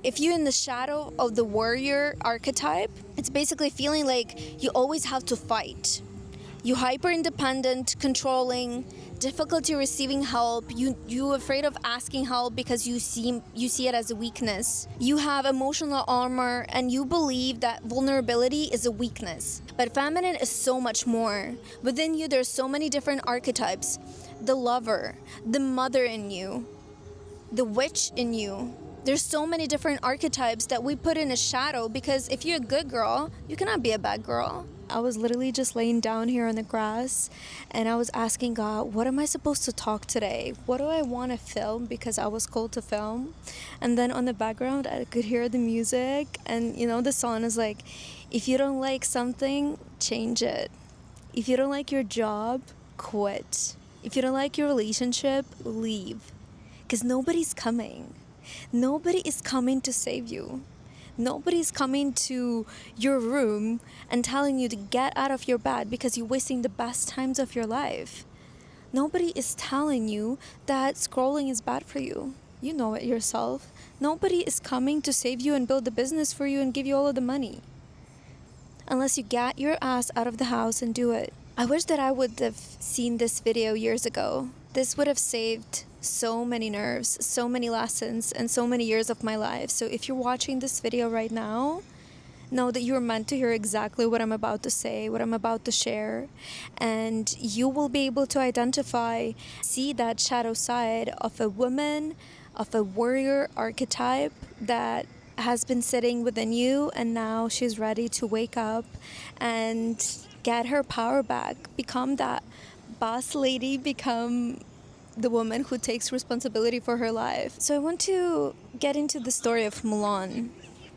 If you're in the shadow of the warrior archetype, it's basically feeling like you always have to fight. You hyper independent, controlling, difficulty receiving help. You afraid of asking help because you see it as a weakness. You have emotional armor and you believe that vulnerability is a weakness. But feminine is so much more. Within you there's so many different archetypes. The lover, the mother in you, the witch in you. There's so many different archetypes that we put in a shadow because if you're a good girl, you cannot be a bad girl. I was literally just laying down here on the grass and I was asking God, what am I supposed to talk today? What do I want to film? Because I was called to film. And then on the background, I could hear the music. And the song is like, if you don't like something, change it. If you don't like your job, quit. If you don't like your relationship, leave. Because nobody's coming. Nobody is coming to save you. Nobody's coming to your room and telling you to get out of your bed because you're wasting the best times of your life. Nobody is telling you that scrolling is bad for you. You know it yourself. Nobody is coming to save you and build a business for you and give you all of the money. Unless you get your ass out of the house and do it. I wish that I would have seen this video years ago. This would have saved so many nerves, so many lessons, and so many years of my life. So if you're watching this video right now, know that you're meant to hear exactly what I'm about to say, what I'm about to share, and you will be able to identify, see that shadow side of a woman, of a warrior archetype that has been sitting within you, and now she's ready to wake up and get her power back, become that boss lady, become the woman who takes responsibility for her life. So I want to get into the story of Mulan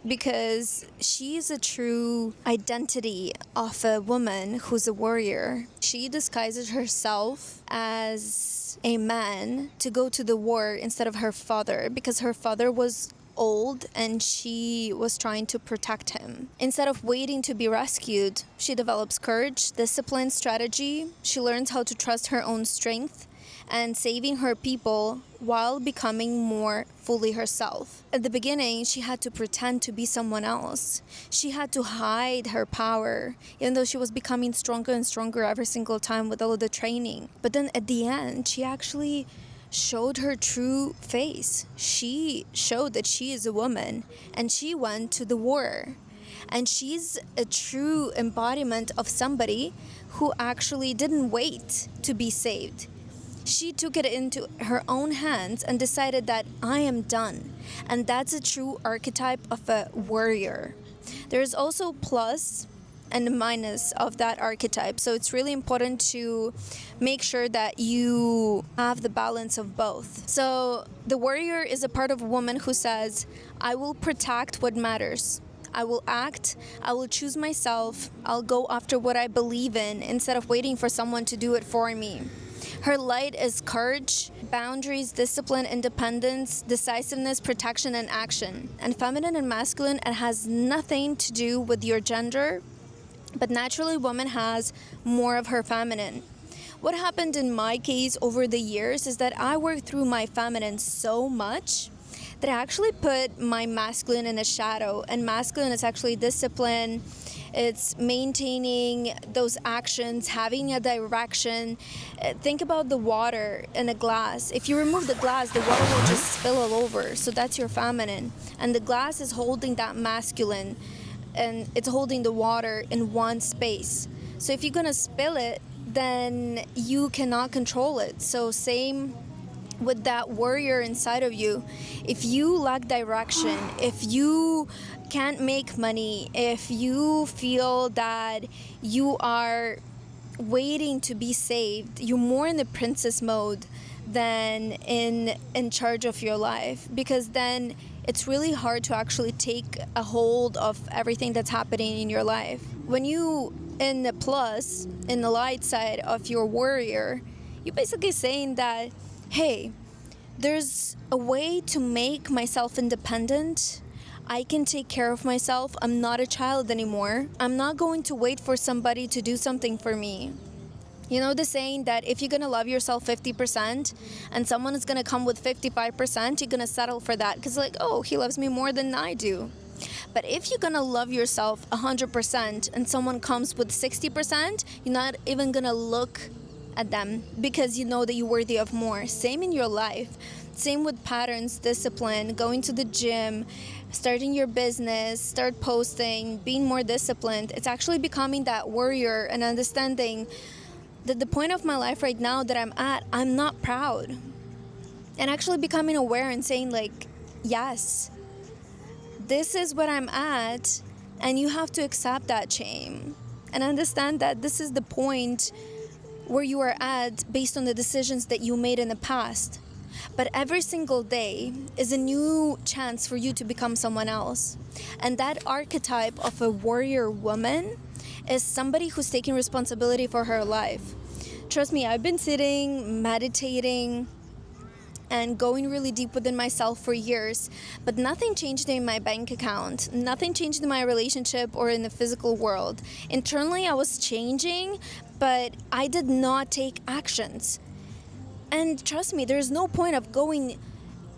because she is a true identity of a woman who's a warrior. She disguises herself as a man to go to the war instead of her father because her father was old and she was trying to protect him. Instead of waiting to be rescued, she develops courage, discipline, strategy. She learns how to trust her own strength and saving her people while becoming more fully herself. At the beginning, she had to pretend to be someone else. She had to hide her power, even though she was becoming stronger and stronger every single time with all of the training. But then at the end, she actually showed her true face. She showed that she is a woman and she went to the war. And she's a true embodiment of somebody who actually didn't wait to be saved. She took it into her own hands and decided that I am done. And that's a true archetype of a warrior. There's also plus and minus of that archetype. So it's really important to make sure that you have the balance of both. So the warrior is a part of a woman who says, I will protect what matters. I will act, I will choose myself, I'll go after what I believe in instead of waiting for someone to do it for me. Her light is courage, boundaries, discipline, independence, decisiveness, protection, and action. And feminine and masculine, it has nothing to do with your gender, but naturally woman has more of her feminine. What happened in my case over the years is that I worked through my feminine so much that I actually put my masculine in a shadow. And masculine is actually discipline. It's maintaining those actions, having a direction. Think about the water in a glass. If you remove the glass, the water will just spill all over. So that's your feminine. And the glass is holding that masculine, and it's holding the water in one space. So if you're gonna spill it, then you cannot control it. So same with that warrior inside of you. If you lack direction, if you can't make money, if you feel that you are waiting to be saved, you're more in the princess mode than in charge of your life, because then it's really hard to actually take a hold of everything that's happening in your life. When you in the plus, in the light side of your warrior, you're basically saying that, hey, there's a way to make myself independent. I can take care of myself. I'm not a child anymore. I'm not going to wait for somebody to do something for me. You know the saying that if you're gonna love yourself 50% and someone is gonna come with 55%, you're gonna settle for that because, like, oh, he loves me more than I do. But if you're gonna love yourself 100% and someone comes with 60%, you're not even gonna look at them because you know that you're worthy of more. Same in your life. Same with patterns, discipline, going to the gym, starting your business, start posting, being more disciplined. It's actually becoming that warrior and understanding that the point of my life right now that I'm at, I'm not proud. And actually becoming aware and saying, like, yes, this is what I'm at, and you have to accept that change and understand that this is the point where you are at based on the decisions that you made in the past. But every single day is a new chance for you to become someone else. And that archetype of a warrior woman is somebody who's taking responsibility for her life. Trust me, I've been sitting, meditating, and going really deep within myself for years, but nothing changed in my bank account. Nothing changed in my relationship or in the physical world. Internally, I was changing, but I did not take actions. And trust me, there's no point of going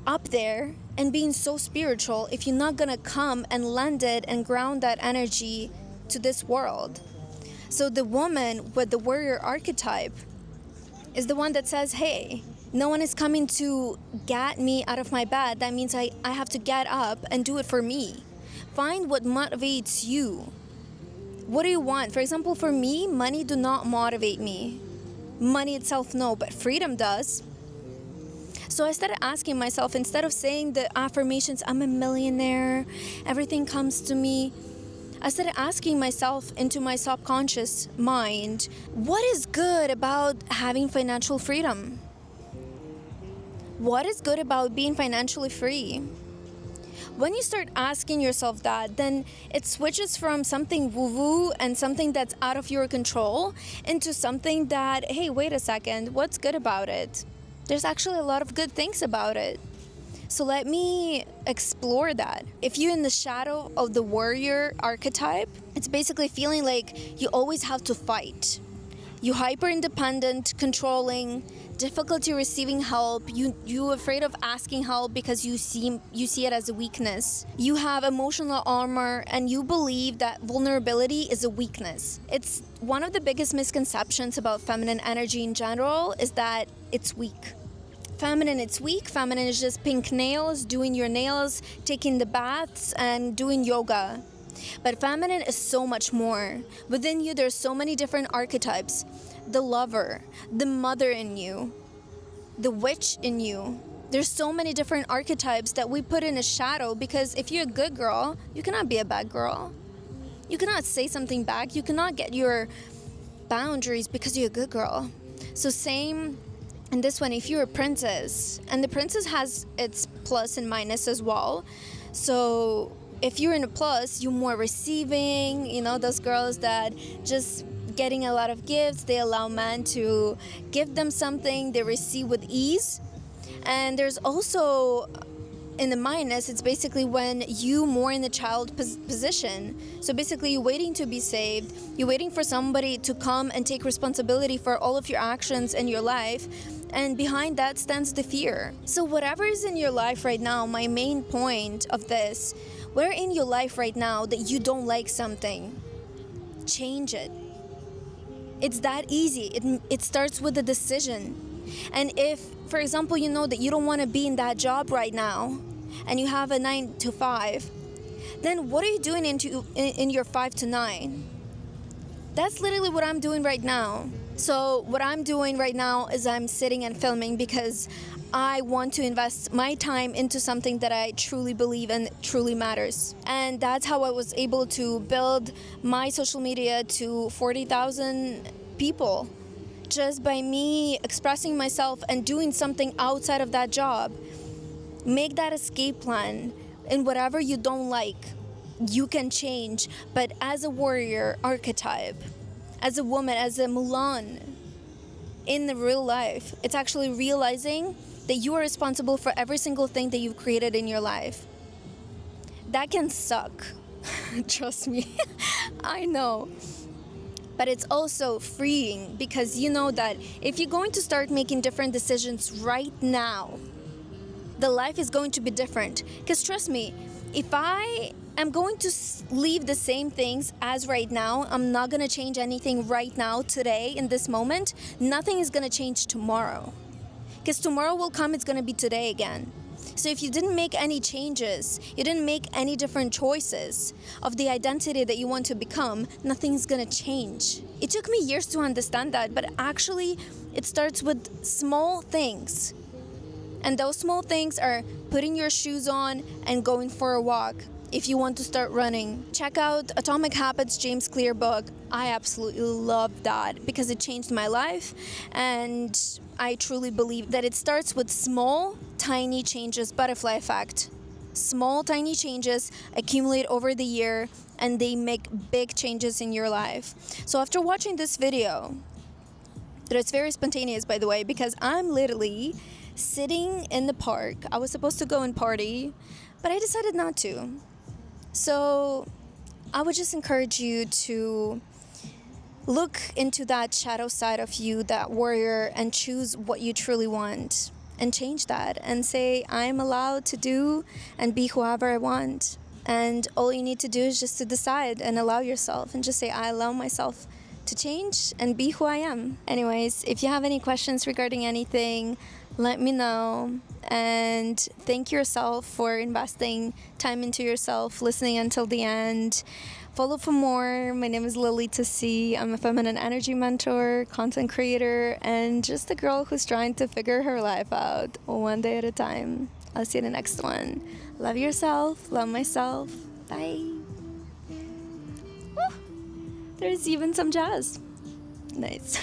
up there and being so spiritual if you're not gonna come and lend it and ground that energy to this world. So the woman with the warrior archetype is the one that says, hey, no one is coming to get me out of my bed. That means I have to get up and do it for me. Find what motivates you. What do you want? For example, for me, money do not motivate me. Money itself, no, but freedom does. So I started asking myself, instead of saying the affirmations, I'm a millionaire, everything comes to me, I started asking myself into my subconscious mind, what is good about having financial freedom? What is good about being financially free? When you start asking yourself that, then it switches from something woo-woo and something that's out of your control into something that, hey, wait a second, what's good about it? There's actually a lot of good things about it. So let me explore that. If you're in the shadow of the warrior archetype, it's basically feeling like you always have to fight. You hyper independent, controlling, difficulty receiving help. You're afraid of asking help because you see it as a weakness. You have emotional armor and you believe that vulnerability is a weakness. It's one of the biggest misconceptions about feminine energy in general is that it's weak. Feminine, it's weak. Feminine is just pink nails, doing your nails, taking the baths, and doing yoga. But feminine is so much more. Within you, there's so many different archetypes. The lover, the mother in you, the witch in you. There's so many different archetypes that we put in a shadow because if you're a good girl, you cannot be a bad girl. You cannot say something back. You cannot get your boundaries because you're a good girl. So same in this one, if you're a princess, and the princess has its plus and minus as well. So if you're in a plus, you're more receiving, those girls that just getting a lot of gifts, they allow men to give them something, they receive with ease. And there's also, in the minus, it's basically when you more in the child position. So basically you're waiting to be saved, you're waiting for somebody to come and take responsibility for all of your actions in your life. And behind that stands the fear. So whatever is in your life right now, my main point of this, where in your life right now that you don't like something, change it. It's that easy. It starts with a decision. And if, for example, you know that you don't want to be in that job right now and you have a 9 to 5, then what are you doing in your 5 to 9? That's literally what I'm doing right now. So what I'm doing right now is I'm sitting and filming because I want to invest my time into something that I truly believe in truly matters. And that's how I was able to build my social media to 40,000 people just by me expressing myself and doing something outside of that job. Make that escape plan. In whatever you don't like, you can change. But as a warrior archetype, as a woman, as a Mulan, in the real life, it's actually realizing that you are responsible for every single thing that you've created in your life. That can suck. Trust me. I know. but it's also freeing because you know that if you're going to start making different decisions right now, the life is going to be different. Because trust me, if I am going to leave the same things as right now, I'm not going to change anything right now, today, in this moment, nothing is going to change tomorrow. Because tomorrow will come, it's going to be today again. So if you didn't make any changes, you didn't make any different choices of the identity that you want to become, nothing's going to change. It took me years to understand that, but actually it starts with small things. And those small things are putting your shoes on and going for a walk. If you want to start running, check out Atomic Habits, James Clear book. I absolutely love that because it changed my life, and I truly believe that it starts with small, tiny changes, butterfly effect. Small, tiny changes accumulate over the year and they make big changes in your life. So after watching this video, that it's very spontaneous, by the way, because I'm literally sitting in the park. I was supposed to go and party, but I decided not to. So I would just encourage you to look into that shadow side of you, that warrior, and choose what you truly want and change that and say, I'm allowed to do and be whoever I want. And all you need to do is just to decide and allow yourself and just say, I allow myself to change and be who I am. Anyways, if you have any questions regarding anything, let me know. And thank yourself for investing time into yourself, listening until the end. Follow for more. My name is Lily Tassi. I'm a feminine energy mentor, content creator, and just a girl who's trying to figure her life out one day at a time. I'll see you in the next one. Love yourself. Love myself. Bye. There's even some jazz. Nice.